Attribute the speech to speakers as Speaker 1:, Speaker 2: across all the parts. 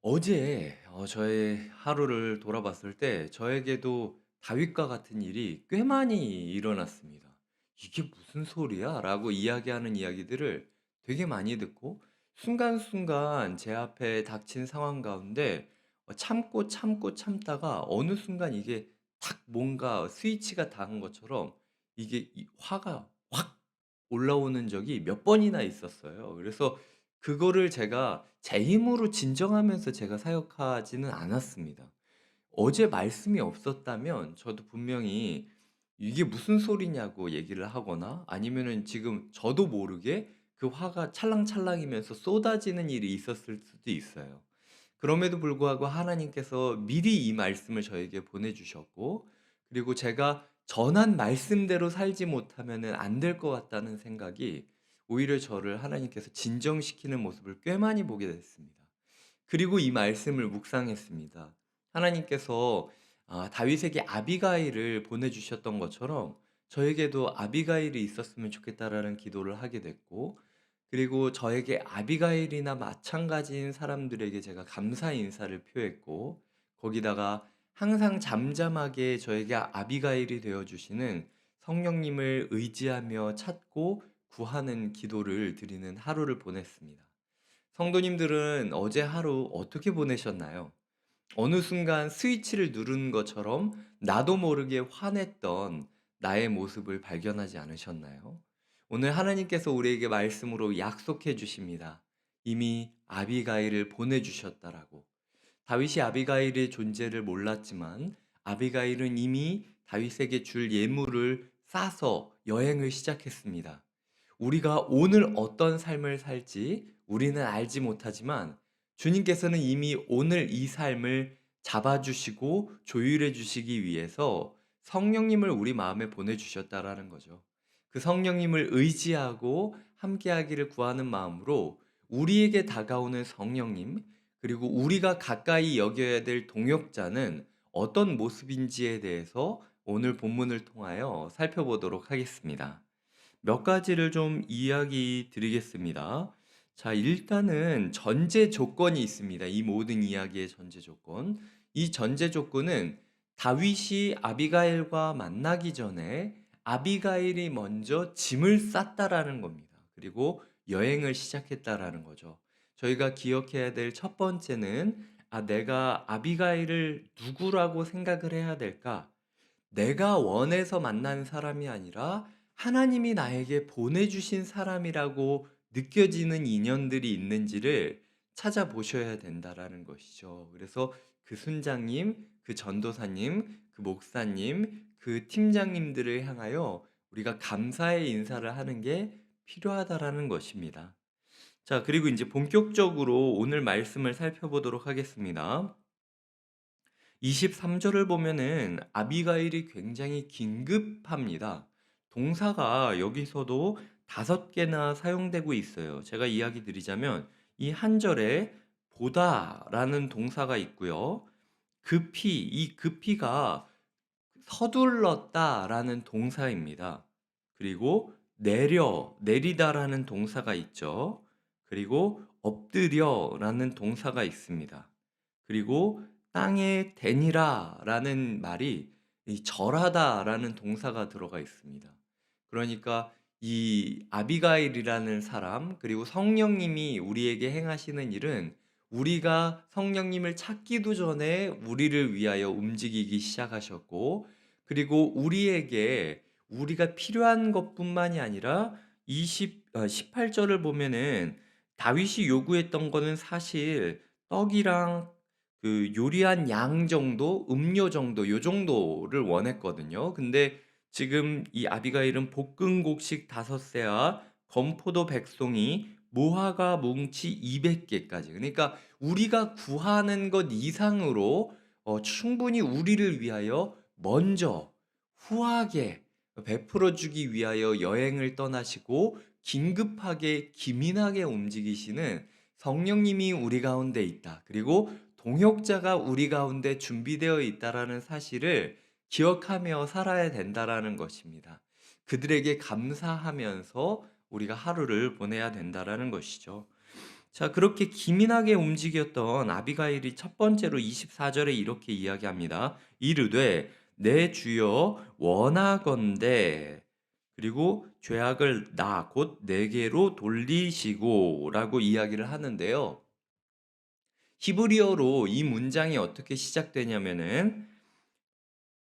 Speaker 1: 어제 저의 하루를 돌아봤을 때 저에게도 다윗과 같은 일이 꽤 많이 일어났습니다. "이게 무슨 소리야?" 라고 이야기하는 이야기들을 되게 많이 듣고 순간순간 제 앞에 닥친 상황 가운데 참고, 참고, 참다가 어느 순간 이게 탁 뭔가 스위치가 닿은 것처럼 이게 이 화가 확 올라오는 적이 몇 번이나 있었어요. 그래서 그거를 제가 제 힘으로 진정하면서 제가 사역하지는 않았습니다. 어제 말씀이 없었다면 저도 분명히 "이게 무슨 소리냐."고 얘기를 하거나 아니면은 지금 저도 모르게 그 화가 찰랑찰랑이면서 쏟아지는 일이 있었을 수도 있어요. 그럼에도 불구하고 하나님께서 미리 이 말씀을 저에게 보내 주셨고, 그리고 제가 전한 말씀대로 살지 못하면은 안 될 것 같다는 생각이 오히려 저를 하나님께서 진정시키는 모습을 꽤 많이 보게 됐습니다. 그리고 이 말씀을 묵상했습니다. 하나님께서 다윗에게 아비가일을 보내 주셨던 것처럼 저에게도 아비가일이 있었으면 좋겠다라는 기도를 하게 됐고, 그리고 저에게 아비가일이나 마찬가지인 사람들에게 제가 감사 인사를 표했고, 거기다가 항상 잠잠하게 저에게 아비가일이 되어 주시는 성령님을 의지하며 찾고 구하는 기도를 드리는 하루를 보냈습니다. 성도님들은 어제 하루 어떻게 보내셨나요? 어느 순간 스위치를 누른 것처럼 나도 모르게 화냈던 나의 모습을 발견하지 않으셨나요? 오늘 하나님께서 우리에게 말씀으로 약속해 주십니다. 이미 아비가일을 보내주셨다라고. 다윗이 아비가일의 존재를 몰랐지만 아비가일은 이미 다윗에게 줄 예물을 싸서 여행을 시작했습니다. 우리가 오늘 어떤 삶을 살지 우리는 알지 못하지만 주님께서는 이미 오늘 이 삶을 잡아주시고 조율해 주시기 위해서 성령님을 우리 마음에 보내주셨다라는 거죠. 그 성령님을 의지하고 함께하기를 구하는 마음으로 우리에게 다가오는 성령님, 그리고 우리가 가까이 여겨야 될 동역자는 어떤 모습인지에 대해서 오늘 본문을 통하여 살펴보도록 하겠습니다. 몇 가지를 좀 이야기 드리겠습니다. 자, 일단은 전제 조건이 있습니다. 이 모든 이야기의 전제 조건. 이 전제 조건은 다윗이 아비가일과 만나기 전에 아비가일이 먼저 짐을 쌌다라는 겁니다. 그리고 여행을 시작했다라는 거죠. 저희가 기억해야 될 첫 번째는 내가 아비가일을 누구라고 생각을 해야 될까? 내가 원해서 만난 사람이 아니라 하나님이 나에게 보내주신 사람이라고 느껴지는 인연들이 있는지를 찾아보셔야 된다라는 것이죠. 그래서 그 순장님, 그 전도사님, 그 목사님, 그 팀장님들을 향하여 우리가 감사의 인사를 하는 게 필요하다라는 것입니다. 자, 그리고 이제 본격적으로 오늘 말씀을 살펴보도록 하겠습니다. 23절을 보면은 아비가일이 굉장히 긴급합니다. 동사가 여기서도 5개나 사용되고 있어요. 제가 이야기 드리자면 이 한 절에 보다라는 동사가 있고요. 급히, 이 급히가 서둘렀다라는 동사입니다. 그리고 내리다라는 동사가 있죠. 그리고 엎드려라는 동사가 있습니다. 그리고 땅에 대니라라는 말이 이 절하다라는 동사가 들어가 있습니다. 그러니까 이 아비가일이라는 사람, 그리고 성령님이 우리에게 행하시는 일은 우리가 성령님을 찾기도 전에 우리를 위하여 움직이기 시작하셨고, 그리고 우리에게 우리가 필요한 것뿐만이 아니라 18절을 보면은 다윗이 요구했던 거는 사실 떡이랑 그 요리한 양 정도, 음료 정도, 요 정도를 원했거든요. 근데 지금 이 아비가일은 볶은 곡식 5새와 건포도 100송이, 무화과 뭉치 200개까지. 그러니까 우리가 구하는 것 이상으로 충분히 우리를 위하여 먼저 후하게 베풀어 주기 위하여 여행을 떠나시고 긴급하게 기민하게 움직이시는 성령님이 우리 가운데 있다. 그리고 동역자가 우리 가운데 준비되어 있다라는 사실을 기억하며 살아야 된다라는 것입니다. 그들에게 감사하면서 우리가 하루를 보내야 된다라는 것이죠. 자, 그렇게 기민하게 움직였던 아비가일이 첫 번째로 24절에 이렇게 이야기합니다. 이르되 내 주여 원하건대, 그리고 죄악을 나 곧 내게로 돌리시고라고 이야기를 하는데요. 히브리어로 이 문장이 어떻게 시작되냐면은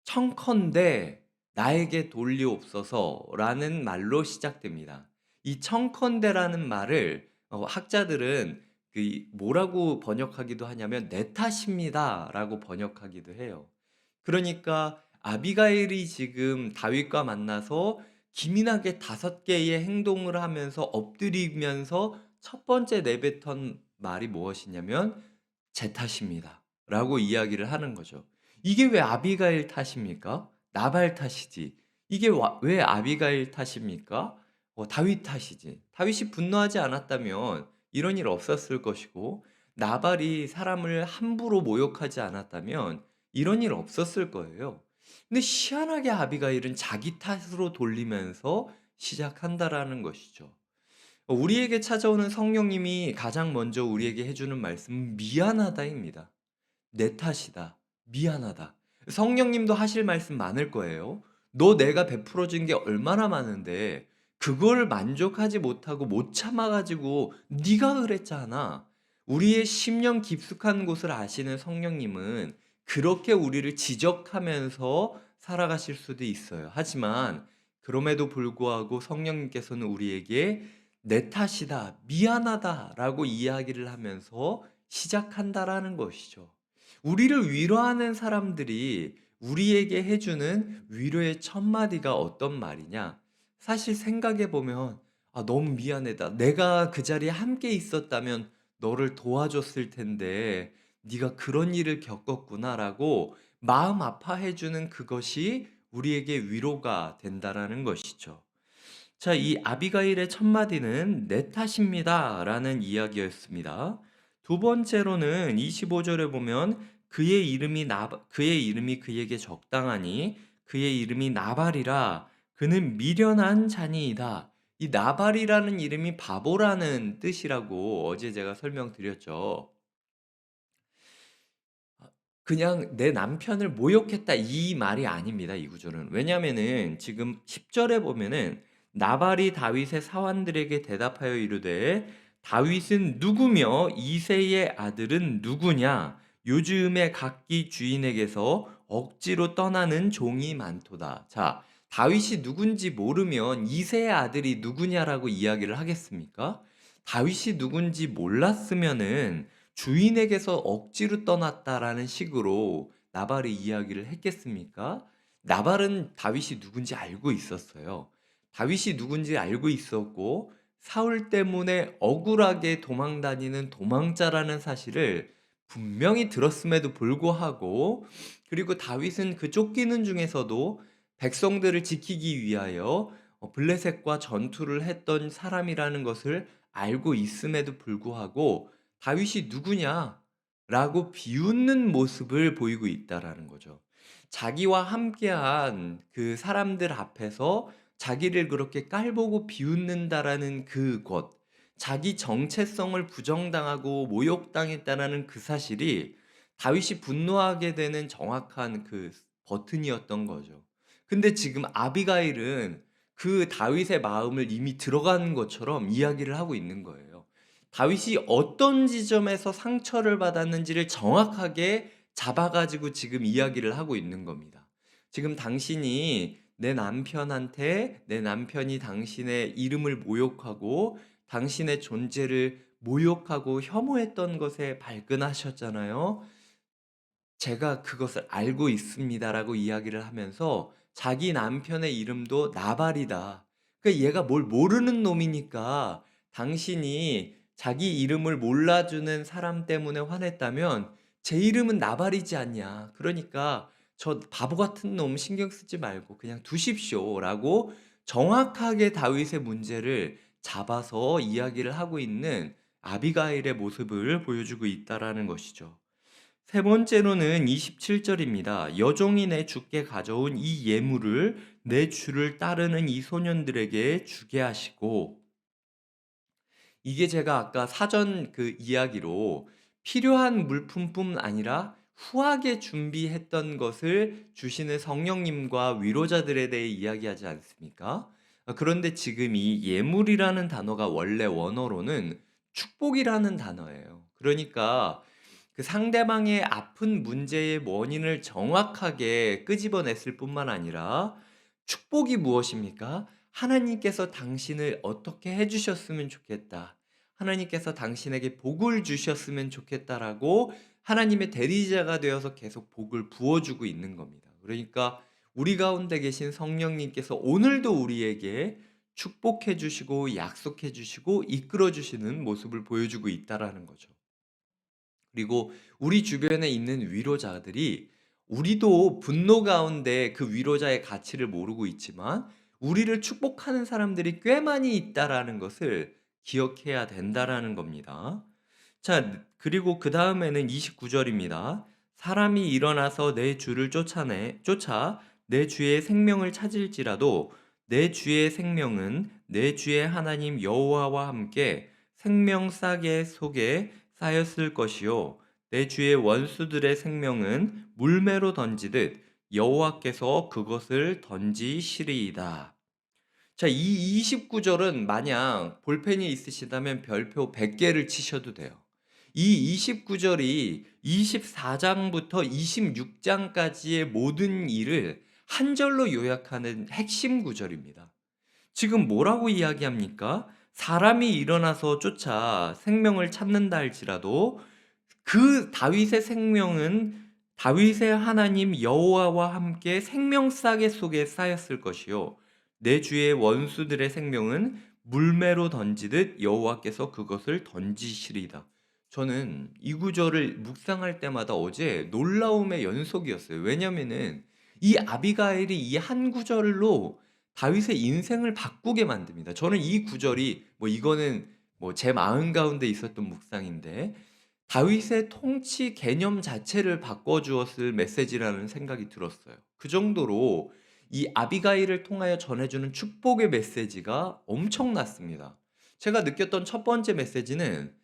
Speaker 1: 청컨대 나에게 돌리옵소서라는 말로 시작됩니다. 이 청컨대라는 말을 학자들은 뭐라고 번역하기도 하냐면 내 탓입니다라고 번역하기도 해요. 그러니까 아비가일이 지금 다윗과 만나서 기민하게 5개의 행동을 하면서 엎드리면서 첫 번째 내뱉은 말이 무엇이냐면 제 탓입니다 라고 이야기를 하는 거죠. 이게 왜 아비가일 탓입니까? 나발 탓이지. 이게 왜 아비가일 탓입니까? 다윗 탓이지. 다윗이 분노하지 않았다면 이런 일 없었을 것이고, 나발이 사람을 함부로 모욕하지 않았다면 이런 일 없었을 거예요. 근데 희한하게 아비가일은 자기 탓으로 돌리면서 시작한다라는 것이죠. 우리에게 찾아오는 성령님이 가장 먼저 우리에게 해주는 말씀은 미안하다입니다. 내 탓이다. 미안하다. 성령님도 하실 말씀 많을 거예요. 너 내가 베풀어 준 게 얼마나 많은데 그걸 만족하지 못하고 못 참아 가지고 네가 그랬잖아. 우리의 심령 깊숙한 곳을 아시는 성령님은 그렇게 우리를 지적하면서 살아가실 수도 있어요. 하지만 그럼에도 불구하고 성령님께서는 우리에게 내 탓이다, 미안하다라고 이야기를 하면서 시작한다라는 것이죠. 우리를 위로하는 사람들이 우리에게 해주는 위로의 첫 마디가 어떤 말이냐? 사실 생각해 보면 너무 미안하다. 내가 그 자리에 함께 있었다면 너를 도와줬을 텐데 네가 그런 일을 겪었구나라고 마음 아파해 주는 그것이 우리에게 위로가 된다라는 것이죠. 자, 이 아비가일의 첫 마디는 내 탓입니다라는 이야기였습니다. 두 번째로는 25절에 보면 그의 이름이 그에게 적당하니 그의 이름이 나발이라 그는 미련한 자니이다. 이 나발이라는 이름이 바보라는 뜻이라고 어제 제가 설명드렸죠. 그냥 내 남편을 모욕했다 이 말이 아닙니다. 이 구절은. 왜냐면은 지금 10절에 보면은 나발이 다윗의 사환들에게 대답하여 이르되 다윗은 누구며 이새의 아들은 누구냐? 요즘에 각기 주인에게서 억지로 떠나는 종이 많도다. 자, 다윗이 누군지 모르면 이새의 아들이 누구냐라고 이야기를 하겠습니까? 다윗이 누군지 몰랐으면은 주인에게서 억지로 떠났다라는 식으로 나발이 이야기를 했겠습니까? 나발은 다윗이 누군지 알고 있었어요. 다윗이 누군지 알고 있었고 사울 때문에 억울하게 도망다니는 도망자라는 사실을 분명히 들었음에도 불구하고, 그리고 다윗은 그 쫓기는 중에서도 백성들을 지키기 위하여 블레셋과 전투를 했던 사람이라는 것을 알고 있음에도 불구하고 다윗이 누구냐? 라고 비웃는 모습을 보이고 있다라는 거죠. 자기와 함께한 그 사람들 앞에서 자기를 그렇게 깔보고 비웃는다라는 그것, 자기 정체성을 부정당하고 모욕당했다라는 그 사실이 다윗이 분노하게 되는 정확한 그 버튼이었던 거죠. 근데 지금 아비가일은 그 다윗의 마음을 이미 들어가는 것처럼 이야기를 하고 있는 거예요. 다윗이 어떤 지점에서 상처를 받았는지를 정확하게 잡아가지고 지금 이야기를 하고 있는 겁니다. 지금 당신이 내 남편이 당신의 이름을 모욕하고 당신의 존재를 모욕하고 혐오했던 것에 발끈하셨잖아요. 제가 그것을 알고 있습니다라고 이야기를 하면서 자기 남편의 이름도 나발이다. 그러니까 얘가 뭘 모르는 놈이니까 당신이 자기 이름을 몰라주는 사람 때문에 화냈다면 제 이름은 나발이지 않냐. 그러니까 저 바보 같은 놈 신경 쓰지 말고 그냥 두십시오라고 정확하게 다윗의 문제를 잡아서 이야기를 하고 있는 아비가일의 모습을 보여주고 있다라는 것이죠. 세 번째로는 27절입니다. 여종이 내 주께 가져온 이 예물을 내 주를 따르는 이 소년들에게 주게 하시고, 이게 제가 아까 사전 그 이야기로 필요한 물품뿐 아니라 후하게 준비했던 것을 주시는 성령님과 위로자들에 대해 이야기하지 않습니까? 그런데 지금 이 예물이라는 단어가 원래 원어로는 축복이라는 단어예요. 그러니까 그 상대방의 아픈 문제의 원인을 정확하게 끄집어냈을 뿐만 아니라 축복이 무엇입니까? 하나님께서 당신을 어떻게 해주셨으면 좋겠다. 하나님께서 당신에게 복을 주셨으면 좋겠다라고 하나님의 대리자가 되어서 계속 복을 부어주고 있는 겁니다. 그러니까 우리 가운데 계신 성령님께서 오늘도 우리에게 축복해 주시고 약속해 주시고 이끌어 주시는 모습을 보여주고 있다라는 거죠. 그리고 우리 주변에 있는 위로자들이 우리도 분노 가운데 그 위로자의 가치를 모르고 있지만 우리를 축복하는 사람들이 꽤 많이 있다라는 것을 기억해야 된다라는 겁니다. 자, 그리고 그 다음에는 29절입니다. 사람이 일어나서 내 주를 쫓아 내 주의 생명을 찾을지라도 내 주의 생명은 내 주의 하나님 여호와와 함께 생명 싸개 속에 쌓였을 것이요 내 주의 원수들의 생명은 물매로 던지듯 여호와께서 그것을 던지시리이다. 자, 이 29절은 만약 볼펜이 있으시다면 별표 100개를 치셔도 돼요. 이 29절이 24장부터 26장까지의 모든 일을 한 절로 요약하는 핵심 구절입니다. 지금 뭐라고 이야기합니까? 사람이 일어나서 쫓아 생명을 찾는다 할지라도 그 다윗의 생명은 다윗의 하나님 여호와와 함께 생명싸개 속에 쌓였을 것이요 내 주의 원수들의 생명은 물매로 던지듯 여호와께서 그것을 던지시리다. 저는 이 구절을 묵상할 때마다 어제 놀라움의 연속이었어요. 왜냐면은 이 아비가일이 이 한 구절로 다윗의 인생을 바꾸게 만듭니다. 저는 이 구절이 이거는 제 마음 가운데 있었던 묵상인데 다윗의 통치 개념 자체를 바꿔주었을 메시지라는 생각이 들었어요. 그 정도로 이 아비가일을 통하여 전해주는 축복의 메시지가 엄청났습니다. 제가 느꼈던 첫 번째 메시지는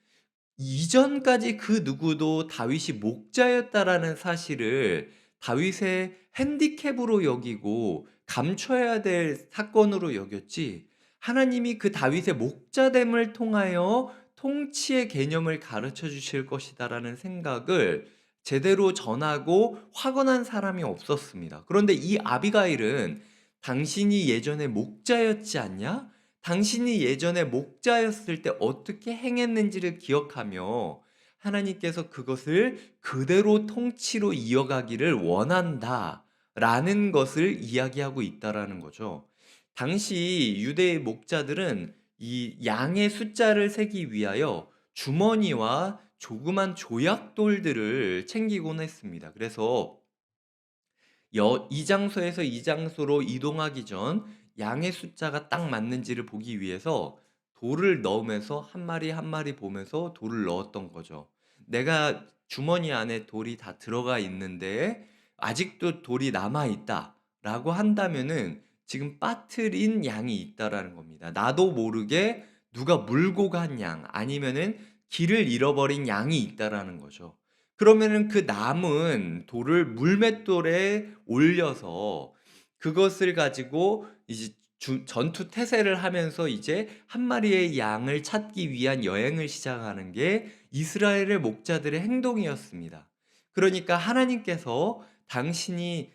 Speaker 1: 이전까지 그 누구도 다윗이 목자였다라는 사실을 다윗의 핸디캡으로 여기고 감춰야 될 사건으로 여겼지, 하나님이 그 다윗의 목자됨을 통하여 통치의 개념을 가르쳐 주실 것이다라는 생각을 제대로 전하고 확언한 사람이 없었습니다. 그런데 이 아비가일은 당신이 예전에 목자였지 않냐? 당신이 예전에 목자였을 때 어떻게 행했는지를 기억하며 하나님께서 그것을 그대로 통치로 이어가기를 원한다 라는 것을 이야기하고 있다라는 거죠. 당시 유대의 목자들은 이 양의 숫자를 세기 위하여 주머니와 조그만 조약돌들을 챙기곤 했습니다. 그래서 이 장소에서 이 장소로 이동하기 전 양의 숫자가 딱 맞는지를 보기 위해서 돌을 넣으면서 한 마리 한 마리 보면서 돌을 넣었던 거죠. 내가 주머니 안에 돌이 다 들어가 있는데 아직도 돌이 남아 있다라고 한다면은 지금 빠뜨린 양이 있다라는 겁니다. 나도 모르게 누가 물고 간 양, 아니면은 길을 잃어버린 양이 있다라는 거죠. 그러면은 그 남은 돌을 물맷돌에 올려서 그것을 가지고 이제 전투 태세를 하면서 이제 한 마리의 양을 찾기 위한 여행을 시작하는 게 이스라엘의 목자들의 행동이었습니다. 그러니까 하나님께서 당신이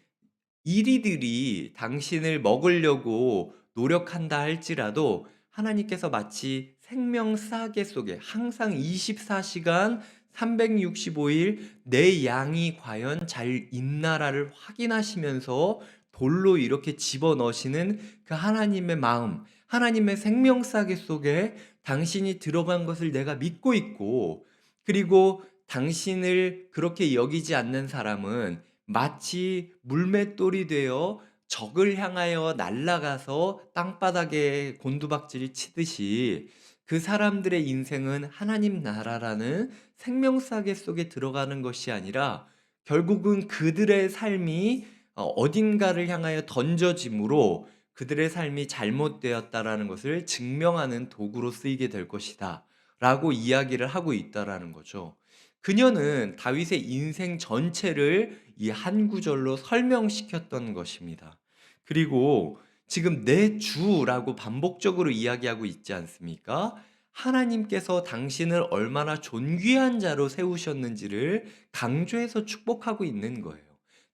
Speaker 1: 이리들이 당신을 먹으려고 노력한다 할지라도 하나님께서 마치 생명 싸개 속에 항상 24시간 365일 내 양이 과연 잘 있나라를 확인하시면서 돌로 이렇게 집어넣으시는 그 하나님의 마음, 하나님의 생명 싸개 속에 당신이 들어간 것을 내가 믿고 있고, 그리고 당신을 그렇게 여기지 않는 사람은 마치 물맷돌이 되어 적을 향하여 날아가서 땅바닥에 곤두박질 치듯이 그 사람들의 인생은 하나님 나라라는 생명싸개 속에 들어가는 것이 아니라 결국은 그들의 삶이 어딘가를 향하여 던져짐으로 그들의 삶이 잘못되었다라는 것을 증명하는 도구로 쓰이게 될 것이다 라고 이야기를 하고 있다라는 거죠. 그녀는 다윗의 인생 전체를 이 한 구절로 설명시켰던 것입니다. 그리고 지금 내 주라고 반복적으로 이야기하고 있지 않습니까? 하나님께서 당신을 얼마나 존귀한 자로 세우셨는지를 강조해서 축복하고 있는 거예요.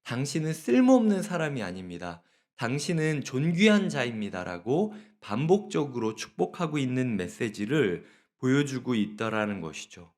Speaker 1: 당신은 쓸모없는 사람이 아닙니다. 당신은 존귀한 자입니다라고 반복적으로 축복하고 있는 메시지를 보여주고 있다라는 것이죠.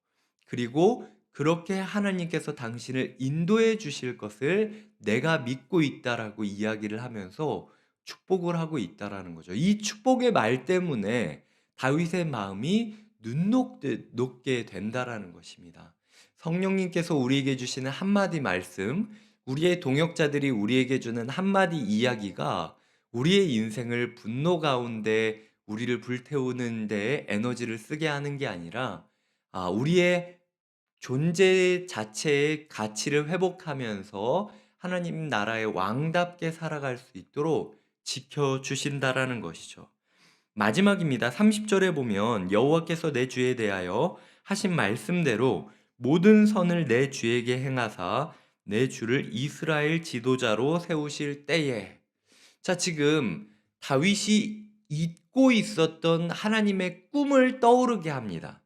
Speaker 1: 그리고 그렇게 하나님께서 당신을 인도해 주실 것을 내가 믿고 있다라고 이야기를 하면서 축복을 하고 있다라는 거죠. 이 축복의 말 때문에 다윗의 마음이 눈 녹듯 녹게 된다라는 것입니다. 성령님께서 우리에게 주시는 한마디 말씀, 우리의 동역자들이 우리에게 주는 한마디 이야기가 우리의 인생을 분노 가운데 우리를 불태우는 데 에너지를 쓰게 하는 게 아니라 우리의 존재 자체의 가치를 회복하면서 하나님 나라의 왕답게 살아갈 수 있도록 지켜주신다라는 것이죠. 마지막입니다. 30절에 보면 여호와께서 내 주에 대하여 하신 말씀대로 모든 선을 내 주에게 행하사 내 주를 이스라엘 지도자로 세우실 때에. 자, 지금 다윗이 잊고 있었던 하나님의 꿈을 떠오르게 합니다.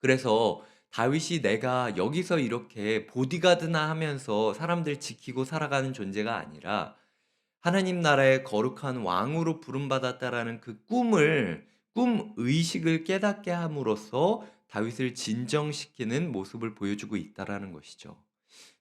Speaker 1: 그래서 다윗이 내가 여기서 이렇게 보디가드나 하면서 사람들 지키고 살아가는 존재가 아니라 하나님 나라의 거룩한 왕으로 부름받았다라는 그 꿈 의식을 깨닫게 함으로써 다윗을 진정시키는 모습을 보여주고 있다라는 것이죠.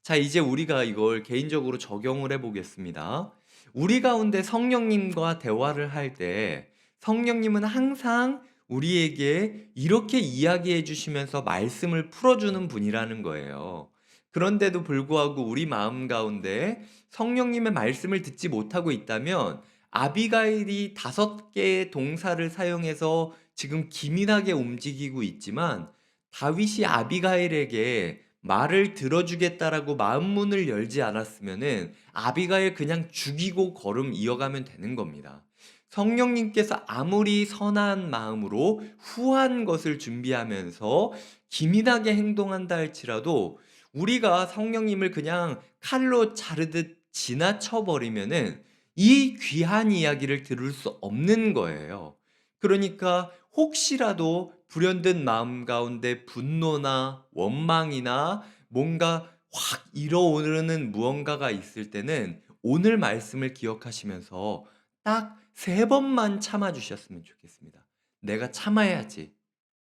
Speaker 1: 자, 이제 우리가 이걸 개인적으로 적용을 해 보겠습니다. 우리 가운데 성령님과 대화를 할 때 성령님은 항상 우리에게 이렇게 이야기해 주시면서 말씀을 풀어주는 분이라는 거예요. 그런데도 불구하고 우리 마음 가운데 성령님의 말씀을 듣지 못하고 있다면 아비가일이 5개의 동사를 사용해서 지금 기민하게 움직이고 있지만 다윗이 아비가일에게 말을 들어주겠다라고 마음문을 열지 않았으면은 아비가일 그냥 죽이고 걸음 이어가면 되는 겁니다. 성령님께서 아무리 선한 마음으로 후한 것을 준비하면서 기민하게 행동한다 할지라도 우리가 성령님을 그냥 칼로 자르듯 지나쳐 버리면은 이 귀한 이야기를 들을 수 없는 거예요. 그러니까 혹시라도 불현듯 마음 가운데 분노나 원망이나 뭔가 확 일어오르는 무언가가 있을 때는 오늘 말씀을 기억하시면서 딱 3번만 참아 주셨으면 좋겠습니다. 내가 참아야지.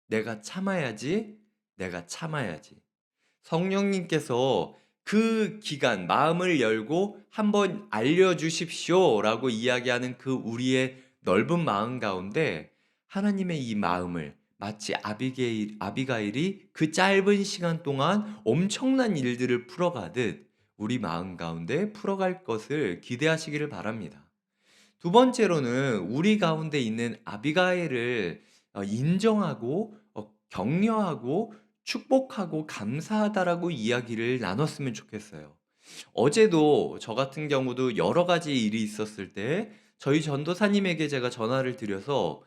Speaker 1: 내가 참아야지. 내가 참아야지. 성령님께서 그 기간 마음을 열고 한번 알려주십시오라고 이야기하는 그 우리의 넓은 마음 가운데 하나님의 이 마음을 마치 아비가일이 그 짧은 시간 동안 엄청난 일들을 풀어가듯 우리 마음 가운데 풀어갈 것을 기대하시기를 바랍니다. 두 번째로는 우리 가운데 있는 아비가일을 인정하고 격려하고 축복하고 감사하다라고 이야기를 나눴으면 좋겠어요. 어제도 저 같은 경우도 여러 가지 일이 있었을 때 저희 전도사님에게 제가 전화를 드려서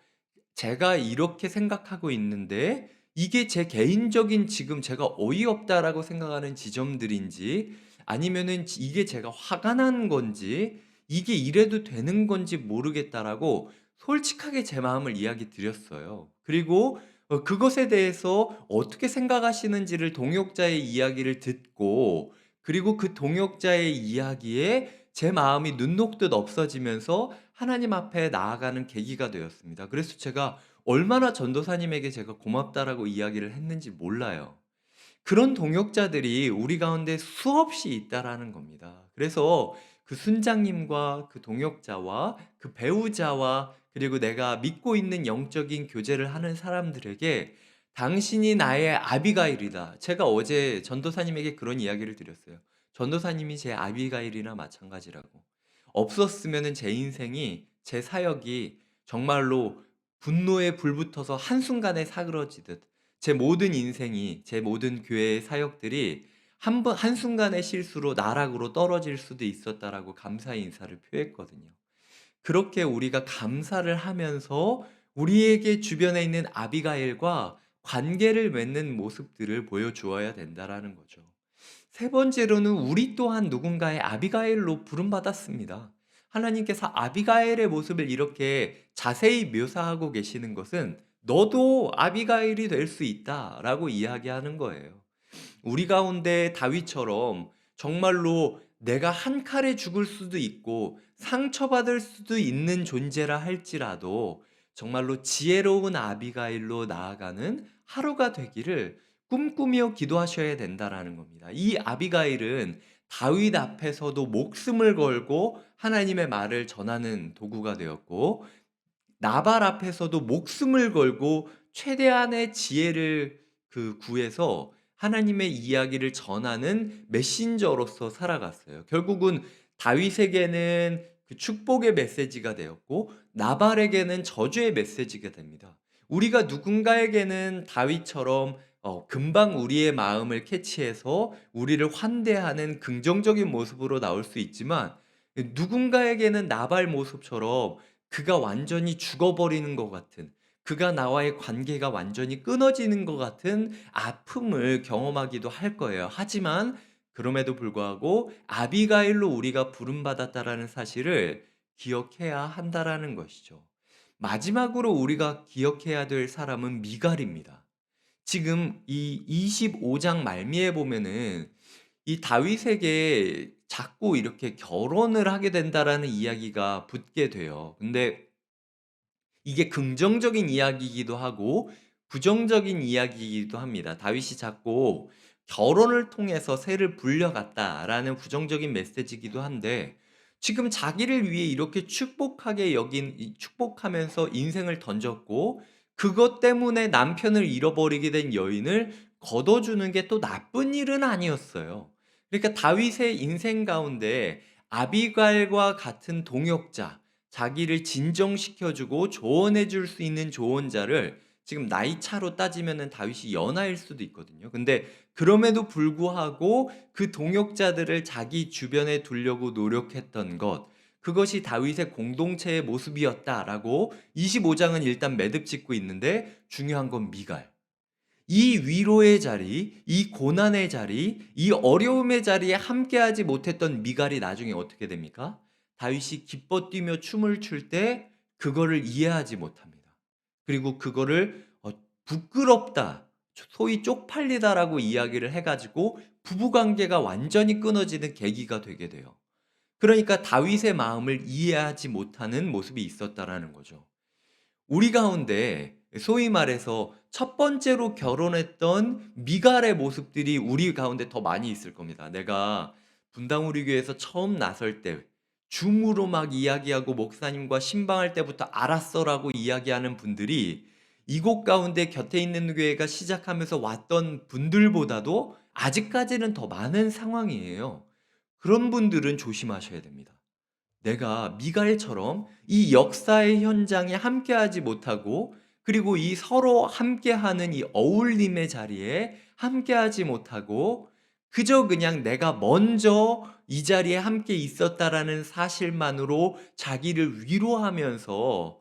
Speaker 1: 제가 이렇게 생각하고 있는데 이게 제 개인적인 지금 제가 어이없다라고 생각하는 지점들인지 아니면은 이게 제가 화가 난 건지 이게 이래도 되는 건지 모르겠다라고 솔직하게 제 마음을 이야기 드렸어요. 그리고 그것에 대해서 어떻게 생각하시는지를 동역자의 이야기를 듣고 그리고 그 동역자의 이야기에 제 마음이 눈 녹듯 없어지면서 하나님 앞에 나아가는 계기가 되었습니다. 그래서 제가 얼마나 전도사님에게 제가 고맙다라고 이야기를 했는지 몰라요. 그런 동역자들이 우리 가운데 수없이 있다라는 겁니다. 그래서 그 순장님과 그 동역자와 그 배우자와 그리고 내가 믿고 있는 영적인 교제를 하는 사람들에게 당신이 나의 아비가일이다. 제가 어제 전도사님에게 그런 이야기를 드렸어요. 전도사님이 제 아비가일이나 마찬가지라고. 없었으면 제 인생이, 제 사역이 정말로 분노에 불붙어서 한순간에 사그러지듯 제 모든 인생이, 제 모든 교회의 사역들이 한순간의 실수로 나락으로 떨어질 수도 있었다라고 감사의 인사를 표했거든요. 그렇게 우리가 감사를 하면서 우리에게 주변에 있는 아비가일과 관계를 맺는 모습들을 보여주어야 된다라는 거죠. 세 번째로는 우리 또한 누군가의 아비가일로 부름받았습니다. 하나님께서 아비가일의 모습을 이렇게 자세히 묘사하고 계시는 것은 너도 아비가일이 될 수 있다라고 이야기하는 거예요. 우리 가운데 다윗처럼 정말로 내가 한 칼에 죽을 수도 있고 상처받을 수도 있는 존재라 할지라도 정말로 지혜로운 아비가일로 나아가는 하루가 되기를 꿈꾸며 기도하셔야 된다라는 겁니다. 이 아비가일은 다윗 앞에서도 목숨을 걸고 하나님의 말을 전하는 도구가 되었고, 나발 앞에서도 목숨을 걸고 최대한의 지혜를 구해서 하나님의 이야기를 전하는 메신저로서 살아갔어요. 결국은 다윗에게는 그 축복의 메시지가 되었고 나발에게는 저주의 메시지가 됩니다. 우리가 누군가에게는 다윗처럼 금방 우리의 마음을 캐치해서 우리를 환대하는 긍정적인 모습으로 나올 수 있지만, 누군가에게는 나발 모습처럼 그가 완전히 죽어버리는 것 같은, 그가 나와의 관계가 완전히 끊어지는 것 같은 아픔을 경험하기도 할 거예요. 하지만 그럼에도 불구하고 아비가일로 우리가 부름받았다라는 사실을 기억해야 한다라는 것이죠. 마지막으로 우리가 기억해야 될 사람은 미갈입니다. 지금 이 25장 말미에 보면은 이 다윗에게 자꾸 이렇게 결혼을 하게 된다라는 이야기가 붙게 돼요. 근데 이게 긍정적인 이야기이기도 하고 부정적인 이야기이기도 합니다. 다윗이 자꾸 결혼을 통해서 새를 불려갔다라는 부정적인 메시지이기도 한데, 지금 자기를 위해 이렇게 축복하면서 인생을 던졌고 그것 때문에 남편을 잃어버리게 된 여인을 걷어주는 게 또 나쁜 일은 아니었어요. 그러니까 다윗의 인생 가운데 아비갈과 같은 동역자, 자기를 진정시켜주고 조언해 줄 수 있는 조언자를, 지금 나이 차로 따지면은 다윗이 연하일 수도 있거든요. 근데 그럼에도 불구하고 그 동역자들을 자기 주변에 두려고 노력했던 것, 그것이 다윗의 공동체의 모습이었다라고 25장은 일단 매듭 짓고 있는데, 중요한 건 미갈. 이 위로의 자리, 이 고난의 자리, 이 어려움의 자리에 함께하지 못했던 미갈이 나중에 어떻게 됩니까? 다윗이 기뻐 뛰며 춤을 출 때 그거를 이해하지 못합니다. 그리고 그거를 부끄럽다, 소위 쪽팔리다라고 이야기를 해가지고 부부관계가 완전히 끊어지는 계기가 되게 돼요. 그러니까 다윗의 마음을 이해하지 못하는 모습이 있었다라는 거죠. 우리 가운데 소위 말해서 첫 번째로 결혼했던 미갈의 모습들이 우리 가운데 더 많이 있을 겁니다. 내가 분당 우리 교회에서 처음 나설 때 줌으로 막 이야기하고 목사님과 신방할 때부터 알았어라고 이야기하는 분들이 이곳 가운데 곁에 있는 교회가 시작하면서 왔던 분들보다도 아직까지는 더 많은 상황이에요. 그런 분들은 조심하셔야 됩니다. 내가 미갈처럼 이 역사의 현장에 함께하지 못하고, 그리고 이 서로 함께하는 이 어울림의 자리에 함께하지 못하고, 그저 그냥 내가 먼저 이 자리에 함께 있었다라는 사실만으로 자기를 위로하면서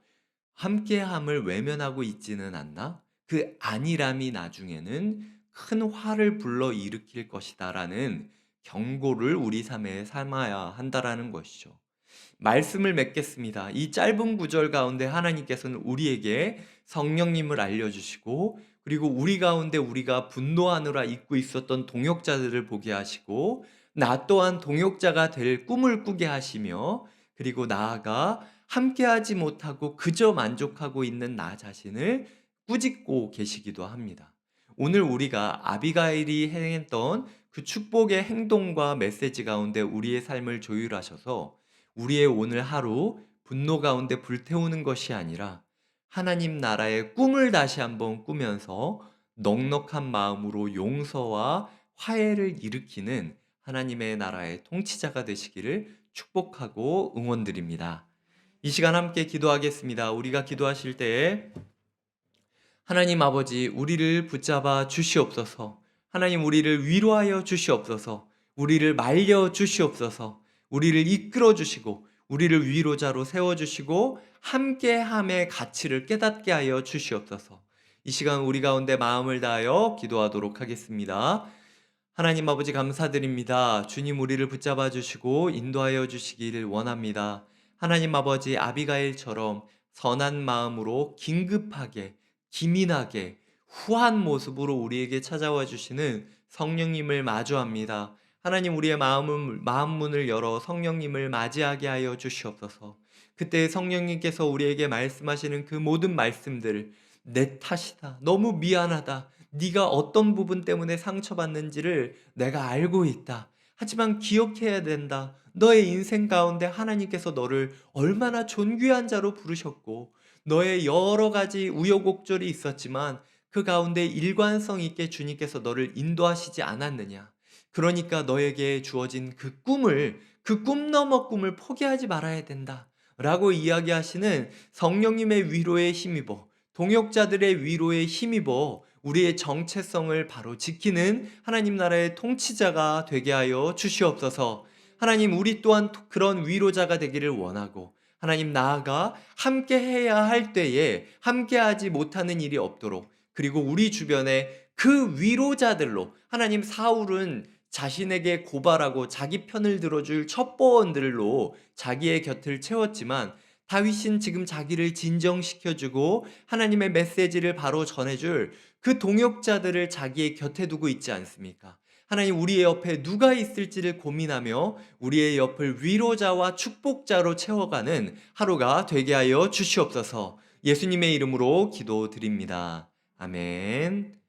Speaker 1: 함께함을 외면하고 있지는 않나? 그 안일함이 나중에는 큰 화를 불러 일으킬 것이다라는 경고를 우리 삶에 삼아야 한다라는 것이죠. 말씀을 맺겠습니다. 이 짧은 구절 가운데 하나님께서는 우리에게 성령님을 알려주시고, 그리고 우리 가운데 우리가 분노하느라 잊고 있었던 동역자들을 보게 하시고, 나 또한 동역자가 될 꿈을 꾸게 하시며, 그리고 나아가 함께하지 못하고 그저 만족하고 있는 나 자신을 꾸짖고 계시기도 합니다. 오늘 우리가 아비가일이 행했던 그 축복의 행동과 메시지 가운데 우리의 삶을 조율하셔서 우리의 오늘 하루 분노 가운데 불태우는 것이 아니라 하나님 나라의 꿈을 다시 한번 꾸면서 넉넉한 마음으로 용서와 화해를 일으키는 하나님의 나라의 통치자가 되시기를 축복하고 응원드립니다. 이 시간 함께 기도하겠습니다. 우리가 기도하실 때에 하나님 아버지, 우리를 붙잡아 주시옵소서. 하나님, 우리를 위로하여 주시옵소서. 우리를 말려 주시옵소서. 우리를 이끌어 주시고 우리를 위로자로 세워주시고 함께함의 가치를 깨닫게 하여 주시옵소서. 이 시간 우리 가운데 마음을 다하여 기도하도록 하겠습니다. 하나님 아버지 감사드립니다. 주님 우리를 붙잡아 주시고 인도하여 주시기를 원합니다. 하나님 아버지 아비가일처럼 선한 마음으로 긴급하게 기민하게 후한 모습으로 우리에게 찾아와 주시는 성령님을 마주합니다. 하나님 우리의 마음 문을 열어 성령님을 맞이하게 하여 주시옵소서. 그때 성령님께서 우리에게 말씀하시는 그 모든 말씀들 내 탓이다. 너무 미안하다. 네가 어떤 부분 때문에 상처받는지를 내가 알고 있다. 하지만 기억해야 된다. 너의 인생 가운데 하나님께서 너를 얼마나 존귀한 자로 부르셨고 너의 여러 가지 우여곡절이 있었지만 그 가운데 일관성 있게 주님께서 너를 인도하시지 않았느냐. 그러니까 너에게 주어진 그 꿈 넘어 꿈을 포기하지 말아야 된다. 라고 이야기하시는 성령님의 위로에 힘입어 동역자들의 위로에 힘입어 우리의 정체성을 바로 지키는 하나님 나라의 통치자가 되게 하여 주시옵소서. 하나님 우리 또한 그런 위로자가 되기를 원하고 하나님 나아가 함께 해야 할 때에 함께하지 못하는 일이 없도록 그리고 우리 주변에 그 위로자들로 하나님 사울은 자신에게 고발하고 자기 편을 들어줄 첩보원들로 자기의 곁을 채웠지만 다윗은 지금 자기를 진정시켜주고 하나님의 메시지를 바로 전해줄 그 동역자들을 자기의 곁에 두고 있지 않습니까? 하나님 우리의 옆에 누가 있을지를 고민하며 우리의 옆을 위로자와 축복자로 채워가는 하루가 되게 하여 주시옵소서. 예수님의 이름으로 기도드립니다. 아멘.